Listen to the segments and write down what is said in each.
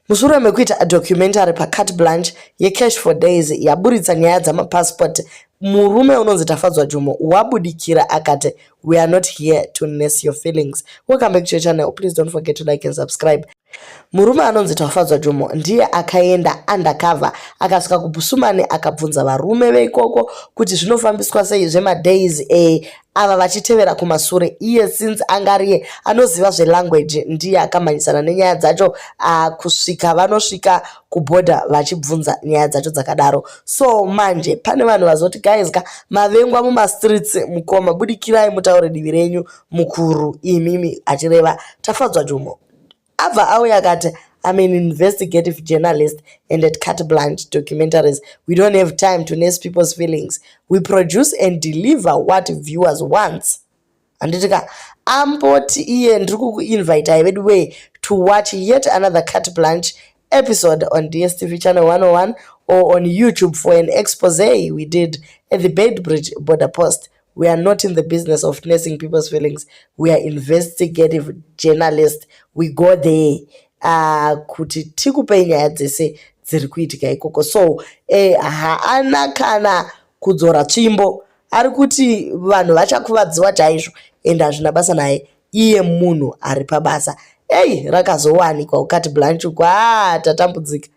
Mushure mekuita a documentary paCarte Blanche yeCash for Days yaburitsa nyaya dzamapassport, murume unonzi Tafadzwa Jumo wabudikira akati, "We are not here to nurse your feelings." Welcome back to your channel. Please don't forget to like and subscribe. Murume anonzi Tafadzwa Jumo ndiye akaenda undercover akasvika kuBusumane akabvunza varume veikoko kuti zvinofambiswa sei zvemadays ava vachitevera kumashure. Iye since angariye anoziva zvelanguage ndiye akamhanyisana nenyaya dzacho kusvika vanosvika kuborder vachibvunza nyaya dzacho dzakadaro. So manje pane vanhu vazoti guys mavengwa mumastreets mukoma budikirai mutaure divi renyu mukuru, imimi achireva Tafadzwa Jumo. Abva auya akati, "I'm an investigative journalist and at Carte Blanche documentaries, we don't have time to nurse people's feelings. We produce and deliver what viewers want." Anditika amboti iye ndiri kukuinvite vedu way to watch yet another Carte Blanche episode on DSTV channel 101 or on YouTube for an expose we did at the Beitbridge border post. We are not in the business of nursing people's feelings. We are investigative journalists. We go there kuti tikupe nyaya dzese dziri kuitika ikoko. So haana kana kudzora tsvimbo, ari kuti vanhu vachakuvadziwa chaizvo ende hazvina basa naye, iye munhu ari pabasa. Rakazowanikwa kuCarte Blanche tatambudzika.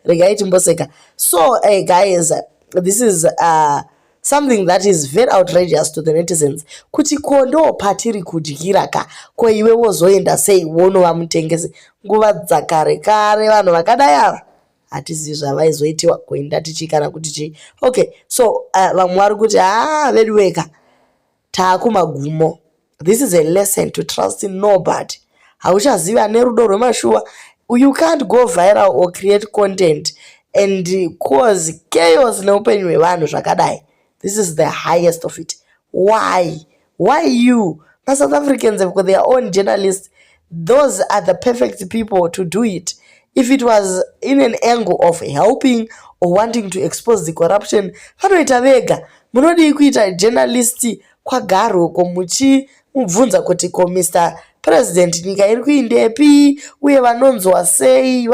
Regai timboseka. So guys, this is something that is very outrageous to the netizens. Kuti kondo patiri kudyira ka ko iwe wozoenda sei wonova mutengesi nguva dzakare kare vanhu vakadai ava hatizivi zvavaizoitiwa kuenda tichikana kuti chii. Okay, so vamwe vari kuti veduweka taakumagumo. This is a lesson to trust in nobody. Hauchazivi ane rudo rwemashuwa. You can't go viral or create content and cause chaos neupenyu hwevanhu zvakadai. This is the highest of it. Why? Why you? The South Africans have got their own journalists. Those are the perfect people to do it. If it was in an angle of helping or wanting to expose the corruption, vanoita vega. Munodi kuita journalist kwagaro uko muchimubvunza kuti ko Mr. President nyika iri kuindepi uye vanonzwa sei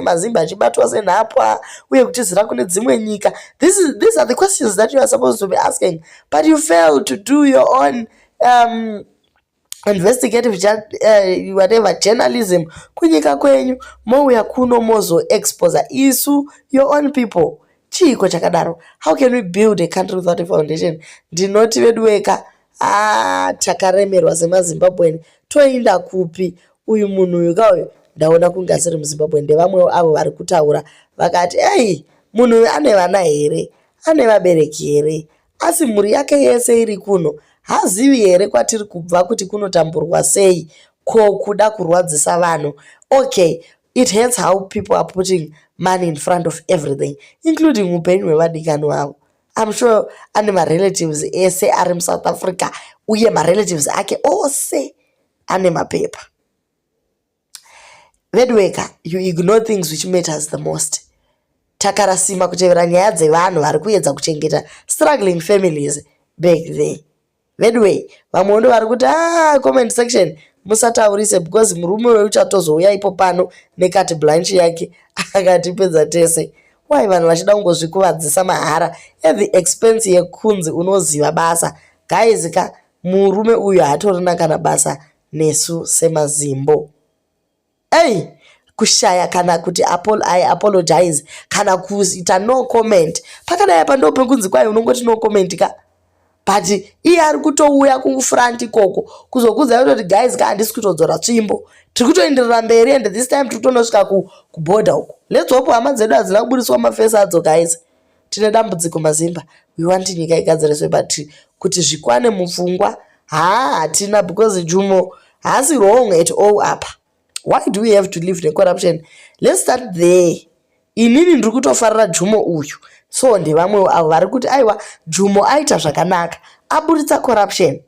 mazimba achibatwa senhapwa uye kutizira kune dzimwe nyika. These are the questions that you are supposed to be asking, but you fail to do your own investigative whatever journalism kunyika kwenyu. Mouya kuno mozo expose isu your own people. Chiko chakadaro. How can we build a country without a foundation? Ndinoti veduweka takaremerwa semaZimbabwean. Toenda kupi uyu munhu uyu kauyu ndaona kunge asiri muZimbabwe. Ndevamwe avo vari kutaura vakati munhu uyu ane vana here, ane vabereki here, asi mhuri yake yese iri kuno hazivi here kwatiri kubva kuti kunotamburwa sei ko kuda kurwadzisa vanhu. Okay, it hurts how people are putting money in front of everything, including upenyu hwevadikani wavo. I'm sure ane marelatives ese ari muSouth Africa uye marelatives ake ose ane mapepa. Vedweka, you ignore things which matters the most. Takarasima kutevera nyaya dzevanhu vari kuedza kuchengeta struggling families back there. Vedway, vamwe ndo vari kuti comment section musataurise because murume weuchatozouya ipo pano neCarte Blanche yake akatipedza tese. Why vanhu vachida kungozvikuvadzisa mahara at the expense yekunzi unoziva basa. Guys murume uyu hatorina kana basa nesu semazimbo. Kushaya kana kuti I apologize kana kuita no comment. Pakadai apa ndo pekunzi kwai unongoti no comment ka. But iye ari kutouya kufront ikoko kuzokudza kuti guys handisi kutodzora tsvimbo. Tiri kutoenderera mberi and this time tiri kutonosvika kuborder uko. Let's hope hama dzedu hadzina kubudiswa mafesi adzo guys. Tine dambudziko mazimba. We want nyika igadziriswe but kuti zvikwane mupfungwa hatina because Jumo has wrong at all apa. Why do we have to live in corruption? Let's start there. Inini ndiri kutofarira Jumo uyu. So ndevamwe avo vari kuti aiwa Jumo aita zvakanaka aburitsa corruption.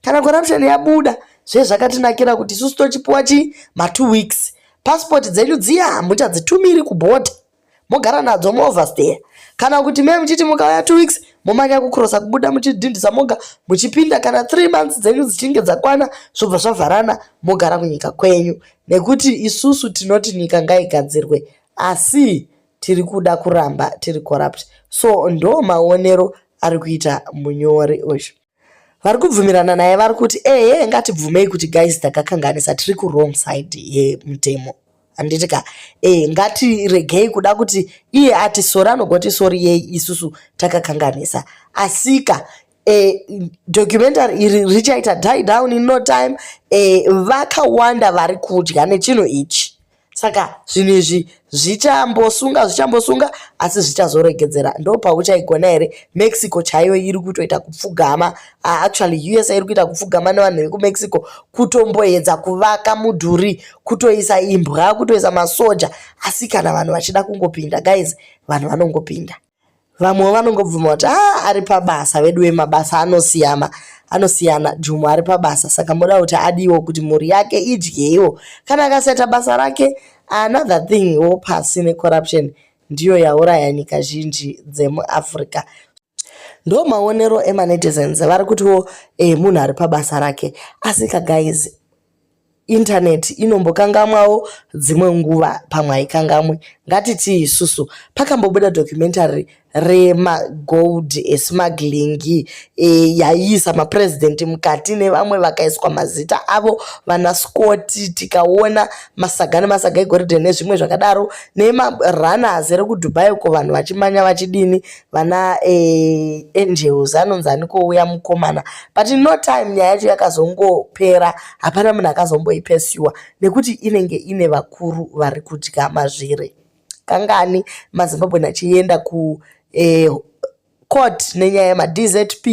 Kana corruption yabuda zvezvakatinakira kuti isusu tochipuwa ma 2 weeks. Passport dzenyu dziya muchadzitumiri kuborder. Mogara nadzo overstay. Kana kuti meme chiti mukauya 2 weeks momanya kucrossa kubuda muchidhindisa moga muchipinda kana 3 months dzenyu dzichinge dzakwana zvobva zvavharana mogara kunyika kwenyu, nekuti isusu tinoti nyika ngaigadzirwe asi tiri kuda kuramba tiri corrupt. So ndo maonero ari kuita Munyori uyu. Vari kubvumirana naye vari kuti ngatibvumei kuti guys takakanganisa, tiri ku wrong side yemutemo. Anditika ngatiregei kuda kuti iye ati sori anogoti sori yei isusu takakanganisa. Asika documentary iri richaita die down in no time. Vakawanda vari kudya nechinhu ichi. Saka zvinhu izvi zvichambosunga asi zvichazoregedzera. Ndo pauchaigona here Mexico chaiyo iri kutoita kupfugama, actually USA iri kuita kupfugama nevanhu vekumexico kutomboedza kuvaka mudhuri, kutoisa imbwa, kutoisa masoja. Asi kana vanhu vachida kungopinda guys, vanhu vanongopinda. Vamwe vanongobvuma kuti ari pabasa, vedu vemabasa anosiyana. Jumo ari pabasa, saka moda kuti adiwo kuti mhuri yake idyewo. Kana akasaita basa rake, another thing pasi necorruption ndiyo yauraya nyika zhinji dzemuAfrica. Ndo maonero emanetizens vari kutiwo munhu ari pabasa rake. Asika guys, internet inombokangamwawo dzimwe nguva, pamwe haikangamwe. Ngatiti isusu pakambobuda documentary remagold smuggling yaiisa mapresident mukati nevamwe vakaiswa mazita avo, vana Scott, tikaona masaga nemasaga egoridhe nezvimwe zvakadaro, nemarunners ere kuDubai uko vanhu vachimanya vachidini, vana angels anonzani kouya mukomana. But no time nyaya yacho yakazongopera, hapana munhu akazomboipesiwa nekuti inenge ine vakuru vari kudya mazviri. Kangani maZimbabwe achienda ku court nenyaya yemaDZP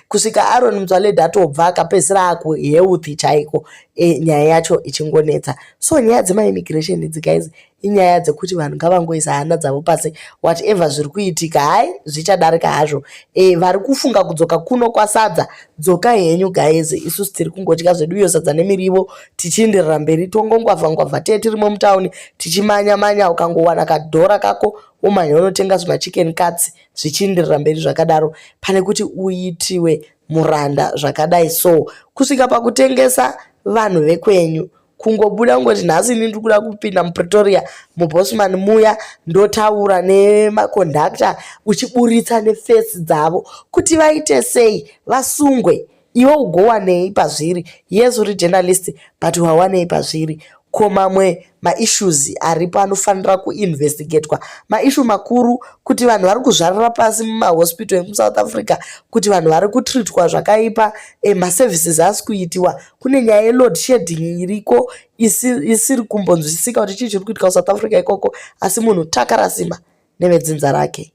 kusvika Aaron Motsoaledi atobva akapedzisira akuhealth chaiko, nyaya yacho ichingonetsa. So nyaya dzemaimmigration idzi guys inyaya dzekuti vanhu ngavangoisa hana dzavo pasi, whatever zviri kuitika hai zvichadarika hazvo. Vari kufunga kudzoka kuno kwasadza, dzoka henyu guys, isusu tiri kungodya zvedu iyo sadza nemirivo tichindirira mberi tongongwavha tirimo mutauni tichimanya, ukangowana kadhora kako umanya unotenga zvimachicken cuts zvichindirira mberi zvakadaro, pane kuti uitiwe muranda zvakadai. So kusvika pakutengesa vanhu vekwenyu, kungobuda ungoti nhasi ndiri kuda kupinda muPretoria muBosman muya ndotaura nemakondakta uchiburitsa nefesi dzavo kuti vaite sei vasungwe, iwe ugowanei pazviri. Yes uri journalist but wawanei pazviri. Ko mamwe maissues aripo anofanira kuinvestigatewa, maissue makuru kuti vanhu vari kuzvarira pasi mumahospital emuSouth Africa, kuti vanhu vari kutreatwa zvakaipa, maservices asi kuitiwa. Kune nyaya yeload shedding iriko isiri kumbonzwisisika kuti chii chiri kuitika kuSouth Africa ikoko, asi munhu takarasimba nevedzinza rake.